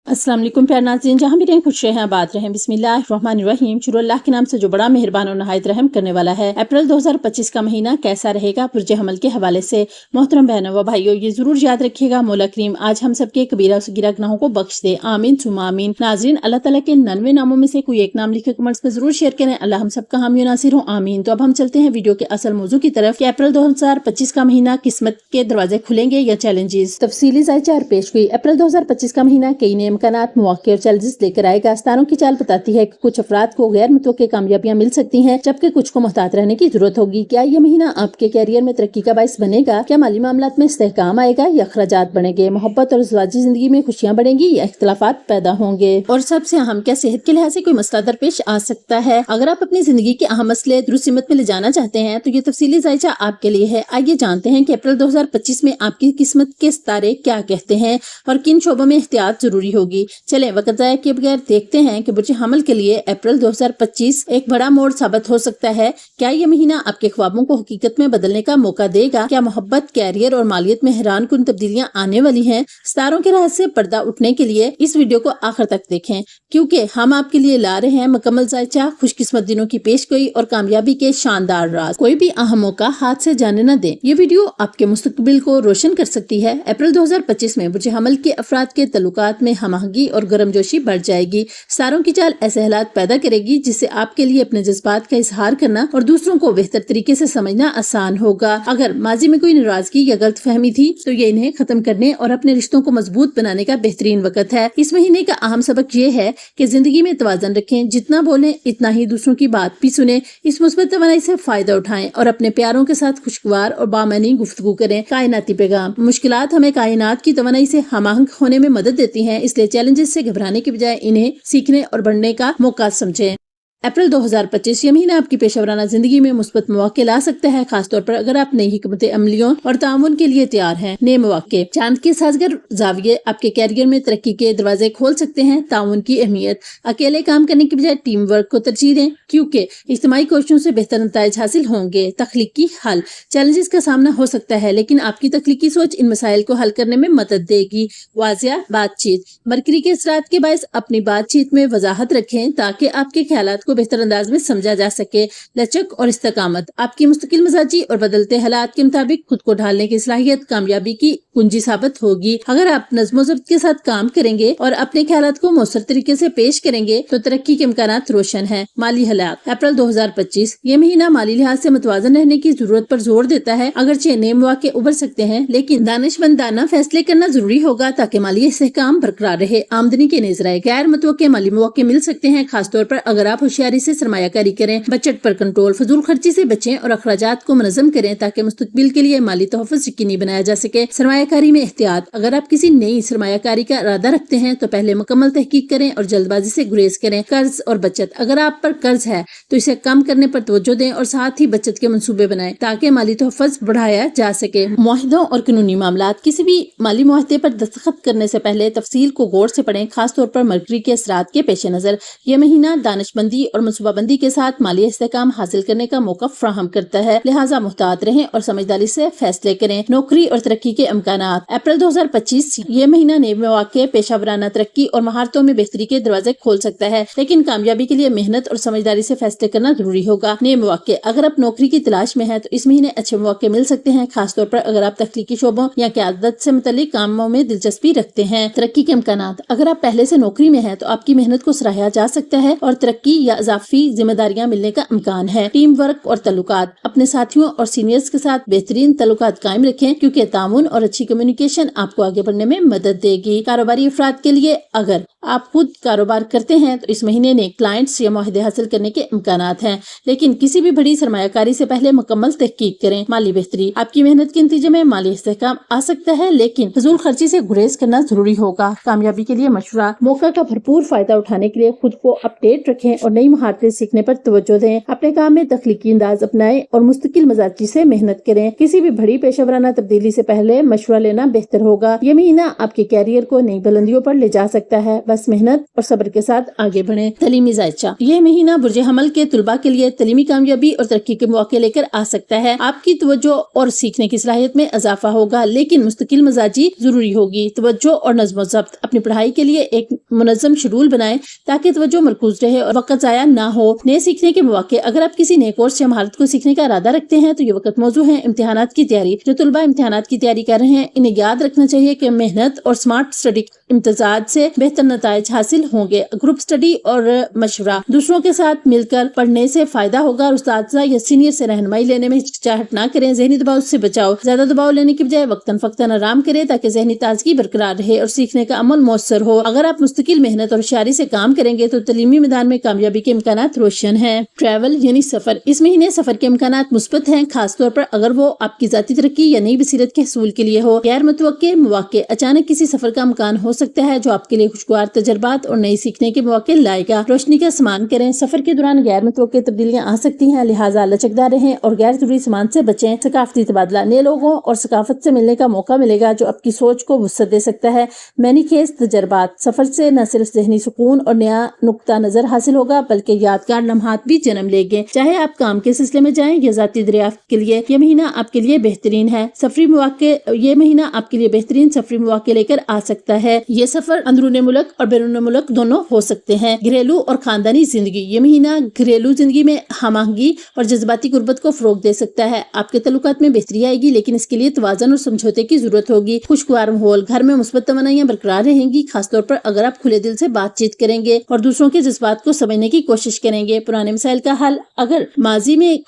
अस्सलाम वालेकुम प्यार नाज़रीन, जहाँ भी रहें खुश रहें आबाद रहें। बिस्मिल्लाहिर्रहमानिर्रहीम। शुरू अल्लाह के नाम से जो बड़ा मेहरबान और नहायत रहम करने वाला है। अप्रैल 2025 का महीना कैसा रहेगा पुरजे हमल के हवाले से मोहतरम बहनों व भाइयों, ये जरूर याद रखिएगा, मौला करीम आज हम सबके कबीरा सगीरा गुनाहों को बख्श दे, आमीन सुम्मा आमीन। नाज़रीन, अल्लाह ताला के 99 नामों में से कोई एक नाम लिखे कमेंट्स में जरूर शेयर करें। अल्लाह हम सबका हामी नासिर हो, आमीन। तो अब हम चलते हैं वीडियो के असल मौजू की तरफ कि अप्रैल 2025 का महीना किस्मत के दरवाजे खुलेंगे या चैलेंजेस। तफसीली जायचा और पेश हुई। अप्रैल 2025 का महीना कई नए इम्कानात, मौके और चैलेंजेस लेकर आएगा। सितारों की चाल बताती है कि कुछ अफराद को गैर मुतवक्के कामयाबियां मिल सकती हैं, जबकि कुछ को मुहतात रहने की जरूरत होगी। क्या ये महीना आपके कैरियर में तरक्की का बाइस बनेगा? क्या माली मामलात में इस्तेहकाम आएगा या अखराजात बढ़ेंगे? मोहब्बत और ज़वाजी जिंदगी में खुशियां बढ़ेंगी या इख्तलाफात पैदा होंगे? और सबसे अहम, क्या सेहत के लिहाज से कोई मसला दरपेश आ सकता है? अगर आप अपनी जिंदगी के अहम मसले दुरुस्त सिमत में ले जाना चाहते हैं तो ये तफसीली जायचा आपके लिए है। आइए जानते हैं कि अप्रैल 2025 में आपकी किस्मत के सितारे क्या कहते हैं और किन शोबों में एहतियात जरूरी होगी। चलें वक्त ज़ाया किए बगैर देखते हैं कि बुर्ज हमल के लिए अप्रैल 2025 एक बड़ा मोड़ साबित हो सकता है। क्या ये महीना आपके ख्वाबों को हकीकत में बदलने का मौका देगा? क्या मोहब्बत, कैरियर और मालियत में हैरान कुन तब्दीलियां आने वाली हैं? सितारों के राज से पर्दा उठने के लिए इस वीडियो को आखिर तक देखें, क्योंकि हम आपके लिए ला रहे हैं मुकम्मल जायचा, खुशकिस्मत दिनों की पेशगोई और कामयाबी के शानदार राज। कोई भी अहम मौका हाथ से जाने न दें। ये वीडियो आपके मुस्तकबिल को रोशन कर सकती है। अप्रैल 2025 में बुर्ज हमल के अफराद के तल्लुकात में हमआहंगी और गर्मजोशी बढ़ जाएगी। सितारों की चाल ऐसे हालात पैदा करेगी जिससे आपके लिए अपने जज्बात का इजहार करना और दूसरों को बेहतर तरीके से समझना आसान होगा। अगर माजी में कोई नाराजगी या गलत फहमी थी तो ये इन्हें खत्म करने और अपने रिश्तों को मजबूत बनाने का बेहतरीन वक्त है। इस महीने का अहम सबक ये है कि जिंदगी में तवाज़ुन रखें, जितना बोलें इतना ही दूसरों की बात भी सुने। इस मुस्बत तवानाई से फायदा उठाएं और अपने प्यारों के साथ खुशगवार और बामानी गुफ्तगू करें। कायनाती पैगाम। मुश्किलात हमें कायनात की तवानाई से हमाहंग होने में मदद देती हैं, इसलिए चैलेंजेस से घबराने की बजाय इन्हें सीखने और बढ़ने का मौका समझें। अप्रैल 2025 ये महीना आपकी पेशेवराना जिंदगी में मुस्बत मौके ला सकता है, खासतौर पर अगर आप नई हिकमत अमलियों और ताउन के लिए तैयार हैं। नए मौके। चांद के साजगर जाविये आपके कैरियर में तरक्की के दरवाजे खोल सकते हैं। ताउन की अहमियत। अकेले काम करने की बजाय टीम वर्क को तरजीह दें, क्योंकि इज्तिमाई कोशिशों से बेहतर नताइज हासिल होंगे। तख्लीकी हल। चैलेंजेस का सामना हो सकता है, लेकिन आपकी तख्लीकी सोच इन मसाइल को हल करने में मदद देगी। वाजिया बातचीत। मरकरी के असरात के बायस अपनी बातचीत में वजाहत रखें ताकि आपके ख्यालात को बेहतर अंदाज में समझा जा सके। लचक और इस्तकामत। आपकी मुस्तकिल मिजाजी और बदलते हालात के मुताबिक खुद को ढालने की सलाहियत कामयाबी की कुंजी साबित होगी। अगर आप नज़्म ज़ब्त के साथ काम करेंगे और अपने ख्यालात को मौसर तरीके से पेश करेंगे तो तरक्की के इम्कानात रोशन है। माली हालात। अप्रैल 2025 ये महीना माली लिहाज से मुतवाज़न रहने की जरूरत पर जोर देता है। अगरचे नए मौके उभर सकते हैं, लेकिन दानिशमंदाना फैसले करना जरूरी होगा ताकि माली इस्तेहकाम बरकरार रहे। आमदनी के नजराए। गैर मुतवक्के माली मौके मिल सकते हैं, खासतौर पर अगर आप होशियारी से सरमायाकारी करें। बजट पर कंट्रोल। फजूल खर्ची से बचें और अखराजात को मुनज़्ज़म करें ताकि मुस्तकबिल के लिए माली तहफ़्फ़ुज़ यकीनी बनाया जा सके। सरमायाकारी में एहतियात। अगर आप किसी नई सरमायाकारी का इरादा रखते हैं तो पहले मुकम्मल तहकीक करें और जल्दबाजी से गुरेज करें। कर्ज और बचत। अगर आप पर कर्ज है तो इसे कम करने पर तवज्जो दें और साथ ही बचत के मंसूबे बनाएं ताकि माली तहफ़्फ़ुज़ बढ़ाया जा सके। मुआहिदों और कानूनी मामलात। किसी भी माली मुआहदे पर दस्तखत करने से पहले तफसील को गौर से पढ़ें, खासतौर पर मरकरी के असरात के पेश नजर। यह महीना दानिशमंदी और मनसूबाबंदी के साथ माली इस्तेहकाम हासिल करने का मौका फ्राहम करता है, लिहाजा मुहतात रहें और समझदारी से फैसले करें। नौकरी और तरक्की के इम्कानात। अप्रैल 2025 ये महीना नए मौके, पेशावराना तरक्की और महारतों में बेहतरी के दरवाजे खोल सकता है, लेकिन कामयाबी के लिए मेहनत और समझदारी से फैसले करना जरूरी होगा। नए मौके। अगर आप नौकरी की तलाश में हैं तो इस महीने अच्छे मौके मिल सकते हैं, खासतौर पर अगर आप तख्लीकी शोबों या क़यादत से मुतल्लिक कामों में दिलचस्पी रखते हैं। तरक्की के इम्कानात। अगर आप पहले से नौकरी में हैं तो आपकी मेहनत को सराहा जा सकता है और तरक्की या इजाफी जिम्मेदारियां मिलने का इम्कान है। टीम वर्क और तल्लुकात। अपने साथियों और सीनियर्स के साथ बेहतरीन तल्लुकात कायम रखें, क्योंकि ताउन और अच्छी कम्युनिकेशन आपको आगे बढ़ने में मदद देगी। कारोबारी अफराद के लिए, अगर आप खुद कारोबार करते हैं तो इस महीने ने क्लाइंट्स या मुआहदे हासिल करने के इम्कानात हैं, लेकिन किसी भी बड़ी सरमायाकारी से पहले मुकम्मल तहकीक करें। माली बेहतरी। आपकी मेहनत के नतीजे में माली इस्तेहकाम आ सकता है, लेकिन फजूल खर्ची से गुरेज करना जरूरी होगा। कामयाबी के लिए मशवरा। मौका का भरपूर फायदा उठाने के लिए खुद को अपडेट रखें और नई महारतें सीखने पर तवज्जो दें। अपने काम में तख्लीकी अंदाज अपनाएं और मुस्तकिल मिजाजी से मेहनत करें। किसी भी बड़ी पेशेवराना तब्दीली से पहले मशवरा लेना बेहतर होगा। ये महीना आपके कैरियर को नई बुलंदियों पर ले जा सकता है, बस बस मेहनत और सब्र के साथ आगे बढ़े। तालीमी जायचा, ये महीना बुर्ज हमल के तुलबा के लिए तालीमी कामयाबी और तरक्की के मौके लेकर आ सकता है। आपकी तवज्जो और सीखने की सलाहियत में इजाफा होगा, लेकिन मुस्तकिल मजाजी जरूरी होगी। तवज्जो और नज़्म ज़ब्त, अपनी पढ़ाई के लिए एक मुनज़्ज़म शेड्यूल बनाएं ताकि तवज्जो मरकूज रहे और वक्त जाया ना हो। नए सीखने के मौके, अगर आप किसी नए कोर्स या महारत को सीखने का इरादा रखते हैं तो ये वक्त मौजू है इम्तिहानात की तैयारी। जो तुलबा इम्तिहानात की तैयारी कर रहे हैं, इन्हें याद रखना चाहिए कि मेहनत और स्मार्ट स्टडी इम्तिजाज से बेहतर नताइज हासिल होंगे। ग्रुप स्टडी और मशवरा, दूसरों के साथ मिलकर पढ़ने से फायदा होगा और उस्ताद या सीनियर से रहनुमाई लेने में हिचकिचाहट ना करें। ज़हनी दबाव से बचाओ, ज्यादा दबाव लेने की बजाय वक्तन फक्तन आराम करें ताकि ज़हनी ताजगी बरकरार रहे और सीखने का अमल मौसर हो। अगर आप मुस्तकिल मेहनत और होशियारी से काम करेंगे तो तालीमी मैदान में कामयाबी के इम्कानात रोशन हैं। ट्रैवल यानी सफर, इस महीने सफर के इम्कानात मुस्बत हैं, खासतौर पर अगर वो आपकी जाती तरक्की या नई बसीरत के हसूल के लिए हो। गैर मुतवक्के मौके, अचानक किसी सफर का इम्कान हो सकता है जो आपके लिए खुशगवार तजर्बात और नई सीखने के मौके लाएगा। रोशनी का सामान करें, सफर के दौरान गैर मुतवक्के तब्दीलियां आ सकती हैं, लिहाजा लचकदार रहें और गैर जरूरी सामान से बचें। सकाफती तबादला, नए लोगों और सकाफत से मिलने का मौका मिलेगा जो आपकी सोच को वुसअत दे सकता है। मैनीखेज तजर्बात, सफर से न सिर्फ ज़हनी सुकून और नया नुक्ता नजर हासिल होगा बल्कि यादगार लम्हात भी जन्म लेंगे। चाहे आप काम के सिलसिले में जाएं या जाती दरियाफ्त के लिए, ये महीना आपके लिए बेहतरीन है। सफरी मौके, ये महीना आपके लिए बेहतरीन सफरी मौके लेकर आ सकता है। ये सफर अंदरूनी मुल्क और बैरून मुल्क दोनों हो सकते हैं। घरेलू और खानदानी जिंदगी, ये महीना घरेलू जिंदगी में हमाहंगी और जज्बाती गुर्बत को फरोग दे सकता है। आपके तल्लुकात में बेहतरी आएगी, लेकिन इसके लिए तवाज़ुन और समझौते की जरूरत होगी। खुशगवार माहौल, घर में मुस्बत तमन्नाएं बरकरार रहेंगी, खासतौर पर अगर आप खुले दिल से बातचीत करेंगे और दूसरों के जज्बात को समझने की कोशिश करेंगे। पुराने मसाइल का हल, अगर माजी में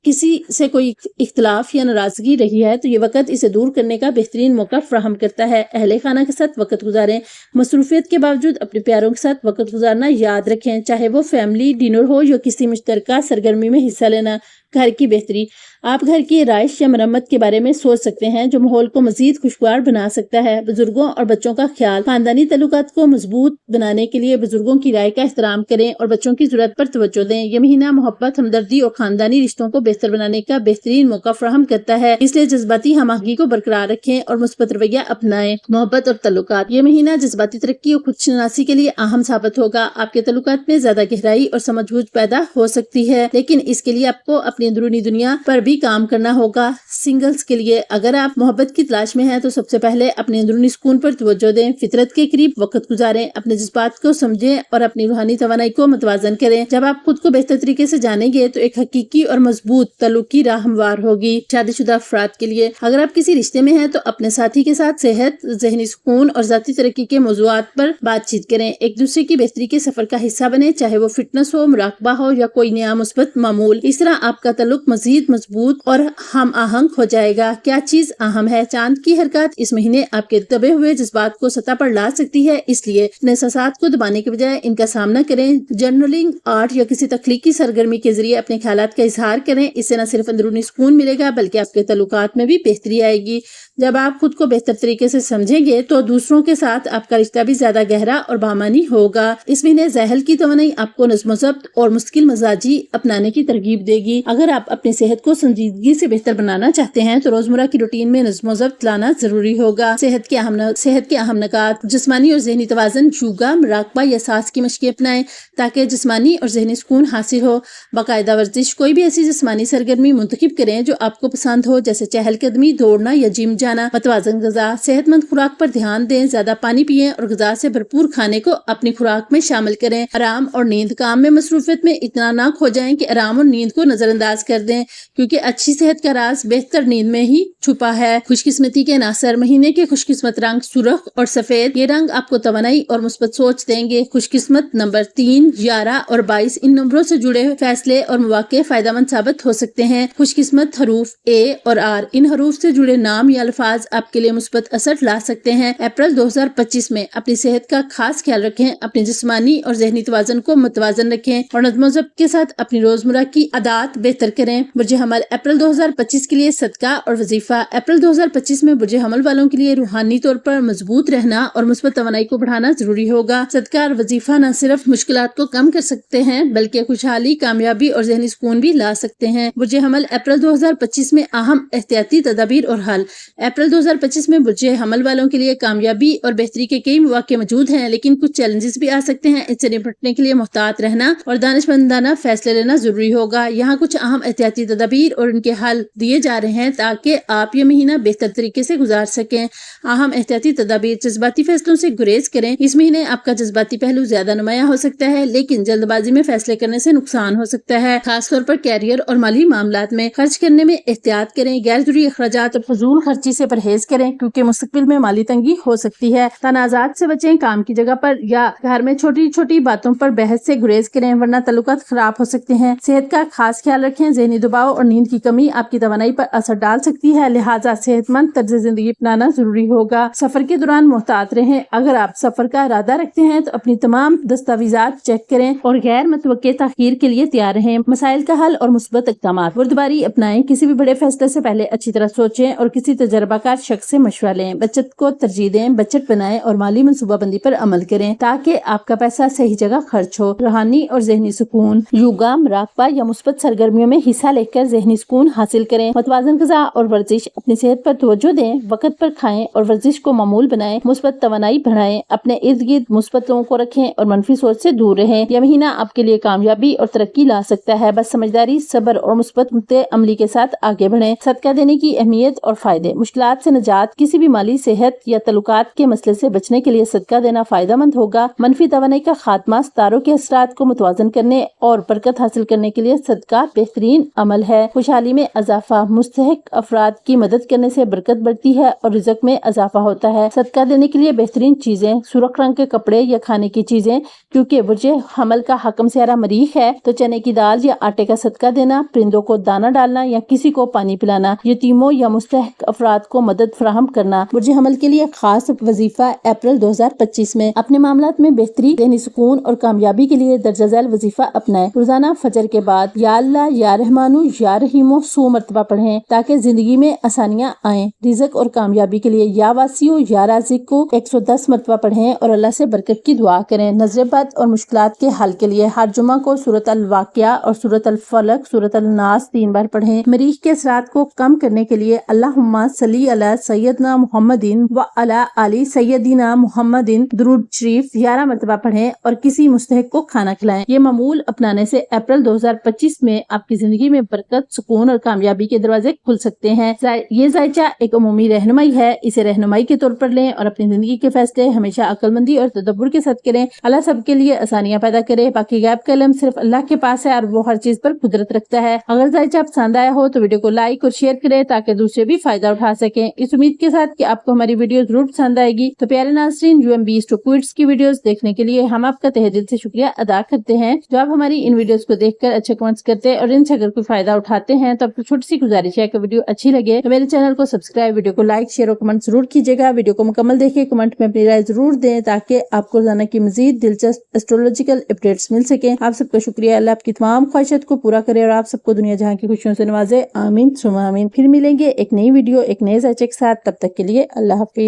किसी से कोई इख्तलाफ या नाराजगी रही है तो ये वक्त इसे दूर करने का बेहतरीन मौका फराहम करता है। अहले खाना के साथ वक्त गुजारें, मसरूफियत के बावजूद अपने प्यारों के साथ वक्त गुजारना याद रखें, चाहे वो फैमिली डिनर हो या किसी मुश्तरका सरगर्मी में हिस्सा लेना। घर की बेहतरी, आप घर की राइश या मरम्मत के बारे में सोच सकते हैं जो माहौल को मजीद खुशगवार बना सकता है। बुजुर्गों और बच्चों का ख्याल, खानदानी तल्लुकात को मजबूत बनाने के लिए बुजुर्गों की राय का एहतराम करें और बच्चों की जरूरत पर तवज्जो दें। यह महीना मोहब्बत, हमदर्दी और खानदानी रिश्तों को बेहतर बनाने का बेहतरीन मौका फराहम करता है, इसलिए जज्बाती हमाहंगी को बरकरार रखें और मुस्बत रवैया अपनाएं। मोहब्बत और तल्लुकात, ये महीना जज्बाती तरक्की और खुदशनासी के लिए अहम साबित होगा। आपके तल्लुकात में ज्यादा गहराई और समझबूझ पैदा हो सकती है, लेकिन इसके लिए आपको अपनी अंदरूनी दुनिया पर भी काम करना होगा। सिंगल्स के लिए, अगर आप मोहब्बत की तलाश में हैं तो सबसे पहले अपने अंदरूनी सुकून पर तवज्जो दें, फितरत के करीब वक्त गुजारें, अपने जज्बात को समझें और अपनी रूहानी तवानाई को मतवाजन करें। जब आप खुद को बेहतर तरीके से जानेंगे तो एक हकीकी और मजबूत तल्लुक की राह हमवार होगी। शादीशुदा अफराद के लिए, अगर आप किसी रिश्ते में हैं तो अपने साथी के साथ सेहत, ज़हनी सुकून और जाती तरक्की के मौज़ूआत पर बातचीत करें। एक दूसरे की बेहतरी के सफर का हिस्सा बने, चाहे वो फिटनेस हो, मुराकबा हो या कोई नया मुस्बत मामूल। इस तरह आपका तल्लुक मजीद मजबूत और हम आहंग हो जाएगा। क्या चीज अहम है? चांद की हरकत इस महीने आपके दबे हुए जज्बात को सतह पर ला सकती है, इसलिए अपने एहसासात को दबाने के बजाय इनका सामना करें। जर्नलिंग, आर्ट या किसी तख्लीकी सरगर्मी के जरिए अपने ख्यालात का इजहार करें। इससे न सिर्फ अंदरूनी सुकून मिलेगा बल्कि आपके तल्लुकात में भी बेहतरी आएगी। जब आप खुद को बेहतर तरीके से समझेंगे तो दूसरों के साथ आपका रिश्ता भी ज्यादा गहरा और बामानी होगा। इस महीने ज़हल की तवन्नाई आपको नज़्म ज़ब्त और मुश्किल मजाजी अपनाने की तरगीब देगी। अगर आप अपनी सेहत को संजीदगी से बेहतर बनाना चाहते हैं तो रोजमर्रा की रूटीन में नज़्म ज़ब्त लाना जरूरी होगा। सेहत के अहम नकात, जिस्मानी और ज़हनी तवाज़ुन, योगा, मुराकबा या सांस की मशक़ें अपनाएं ताकि जिस्मानी और ज़हनी सुकून हासिल हो। बाकायदा वर्जिश, कोई भी ऐसी जिस्मानी सरगर्मी मुंतखब करें जो आपको पसंद हो, जैसे चहलकदमी, दौड़ना या जिम जाना। मतवाज़न ग़िज़ा, सेहतमंद खुराक पर ध्यान दें, ज्यादा पानी पिएं और ग़िज़ा से भरपूर खाने को अपनी खुराक में शामिल करें। आराम और नींद, काम में मसरूफियत में इतना ना खो जाएं कि आराम और नींद को नजरअंदाज कर दें, क्योंकि अच्छी सेहत का राज बेहतर नींद में ही छुपा है। खुशकिस्मती के नासर, महीने के खुशकिस्मत रंग सुर्ख और सफेद, ये रंग आपको तवानाई और मुस्बत सोच देंगे। खुशकिस्मत नंबर 3, 11 और 22, इन नंबरों से जुड़े फैसले और मौके फायदेमंद साबित हो सकते हैं। खुशकिस्मत हरूफ A और R, इन हरूफ से जुड़े नाम या अल्फाज आपके लिए मुस्बत असर ला सकते हैं। अप्रैल 2025 में अपनी सेहत का खास ख्याल रखें, अपने जिस्मानी और ज़हनी तवाज़ुन को मुतवाज़न रखें और नज़्म ज़ब्त के साथ अपनी रोजमर्रा की आदत बेहतर बेहतर करें। बुर्ज हमल अप्रैल 2025 के लिए सदका और वजीफा। अप्रैल 2025 में बुर्ज हमल वालों के लिए रूहानी तौर पर मजबूत रहना और मुस्बत तवानाई को बढ़ाना जरूरी होगा। सदका और वजीफा न सिर्फ मुश्किलात को कम कर सकते हैं बल्कि खुशहाली, कामयाबी और ज़हनी सुकून भी ला सकते हैं। बुर्ज हमल अप्रैल 2025 में अहम एहतियाती तदाबीर और हल। अप्रैल 2025 में बुर्ज हमल वालों के लिए कामयाबी और बेहतरी के कई मौके मौजूद हैं, लेकिन कुछ चैलेंजेस भी आ सकते हैं। इससे निपटने के लिए मुहतात रहना और दानिशमंदाना फैसले लेना जरूरी होगा। यहाँ कुछ अहम एहतियाती तदाबीर और उनके हल दिए जा रहे हैं ताकि आप ये महीना बेहतर तरीके से गुजार सकें। अहम एहतियाती तदाबीर। जज्बाती फैसलों से गुरेज करें। इस महीने आपका जज्बाती पहलू ज्यादा नुमायां हो सकता है, लेकिन जल्दबाजी में फैसले करने से नुकसान हो सकता है। खासतौर पर कैरियर और माली मामलात में खर्च करने में एहतियात करें। गैर जरूरी अखराजात और फजूल खर्ची से परहेज करें क्योंकि मुस्तकबिल में माली तंगी हो सकती है। तनाजात से बचें। काम की जगह पर या घर में छोटी छोटी बातों पर बहस से गुरेज करें वरना ताल्लुकात खराब हो सकते हैं। सेहत का खास ख्याल रखें। ज़हनी दबाव और नींद की कमी आपकी तवानाई पर असर डाल सकती है, लिहाजा सेहतमंद तर्ज जिंदगी अपनाना जरूरी होगा। सफर के दौरान मुहतात रहें। अगर आप सफर का इरादा रखते हैं तो अपनी तमाम दस्तावेजात चेक करें और गैर मुतवक्के ताखीर के लिए तैयार रहें। मसाइल का हल और मुस्बत इक़दामात। बुर्दबारी अपनाएं। किसी भी बड़े फैसले से पहले अच्छी तरह सोचें और किसी तजर्बाकार शख्स से मशवरा लें। बचत को तरजीह दें। बजट बनाएं और माली मनसूबाबंदी पर अमल करें ताकि आपका पैसा सही जगह खर्च हो। रूहानी और ज़हनी सुकून। योगा, मुराक़बा या मुस्बत सरगर्मियों में हिस्सा लेकर ज़हनी सुकून हासिल करें। मुतवाज़न ग़िज़ा और वर्जिश। अपनी सेहत पर तवज्जो दें। वक़्त पर खाएं और वर्जिश को मामूल बनाएं। मुस्बत तवानाई बढ़ाएं। अपने इर्द गिर्द मुस्बत लोगों को रखें और मनफी सोच से दूर रहें। यह महीना आपके लिए कामयाबी और तरक्की ला सकता है। बस समझदारी, सब्र और मुस्बत अमली के साथ आगे बढ़ें। सदका देने की अहमियत और फायदे। मुश्किलात से निजात। किसी भी माली, सेहत या तल्लुकात के मसले से बचने के लिए सदका देना फायदेमंद होगा। मनफी तवानाई का खात्मा। सितारों के असरात को मुतवाज़न करने और बरकत हासिल करने के लिए सदका बेहतरीन अमल है। खुशहाली में इजाफा। मुस्तहिक अफराद की मदद करने से बरकत बढ़ती है और रिज़्क में इजाफा होता है। सदका देने के लिए बेहतरीन चीजें। सुर्ख रंग के कपड़े या खाने की चीजें। क्योंकि बुर्ज हमल का हकम सियारा मरीख है तो चने की दाल या आटे का सदका देना, परिंदों को दाना डालना या किसी को पानी पिलाना, यतीमों या मुस्तहिक अफराद को मदद फराहम करना। बुर्ज हमल के लिए खास वजीफा। अप्रैल 2025 में अपने मामलात में बेहतरी, ज़हनी सुकून और कामयाबी के लिए दर्जा झैल वजीफा अपनाएं। रोजाना फजर के बाद या अल्लाह या रहमानु या रहीमो 100 मरतबा पढ़ें ताकि जिंदगी में आसानियां आएं। रिज़्क और कामयाबी के लिए या वासियो या राज़िक को 110 मरतबा पढ़ें और अल्लाह से बरकत की दुआ करें। नज़र-ए-बद और मुश्किलात के हल के लिए हर जुमा को सूरत अल-वाक़िया और सूरत अल-फलक, सूरत अल-नास 3 बार पढ़ें। मरीज़ के असरात को कम करने के लिए अल्लाहुम्मा सल्ली अला सय्यदना मुहम्मदिन व अला आली सय्यदिना मुहम्मदिन दुरूद शरीफ 11 मरतबा पढ़ें और किसी मुस्तहिक को खाना खिलाएं। ये मामूल अपनाने से अप्रैल 2025 में आपकी जिंदगी में बरकत, सुकून और कामयाबी के दरवाजे खुल सकते हैं। ये ज़ायचा एक अमूमी रहनुमाई है, इसे रहनुमाई के तौर पर लें और अपनी जिंदगी के फैसले हमेशा अक्लमंदी और तदब्बुर के साथ करें। अल्लाह सबके लिए आसानियां पैदा करे। बाकी गैब का इल्म सिर्फ अल्लाह के पास है और वो हर चीज पर कुदरत रखता है। अगर ज़ायचा पसंद आया हो तो वीडियो को लाइक और शेयर करें ताकि दूसरे भी फायदा उठा सकें। इस उम्मीद के साथ कि आपको हमारी वीडियो जरूर पसंद आएगी। तो प्यारे नाज़रीन, UMB स्टोक्विड्स की वीडियोस देखने के लिए हम आपका तहे दिल से शुक्रिया अदा करते हैं जो आप हमारी इन वीडियोस को देखकर अच्छे कमेंट्स करते हैं और इनसे अगर कोई फायदा उठाते हैं तो आपको छोटी सी गुजारिश है कि वीडियो अच्छी लगे तो मेरे चैनल को सब्सक्राइब, वीडियो को लाइक, शेयर और कमेंट जरूर कीजिएगा। वीडियो को मुकम्मल देखिए, कमेंट में अपनी राय जरूर दें ताकि आपको रोजाना की मजीद दिलचस्प एस्ट्रोलॉजिकल अपडेट्स मिल सके। आप सबका शुक्रिया। अल्लाह आपकी तमाम ख्वाहिशात को पूरा करे और आप सबको दुनिया जहां की खुशियों से नवाजे। आमीन सुमा आमीन। फिर मिलेंगे एक नई वीडियो, एक नए ज़ायचे के साथ। तब तक के लिए अल्लाह हाफिज।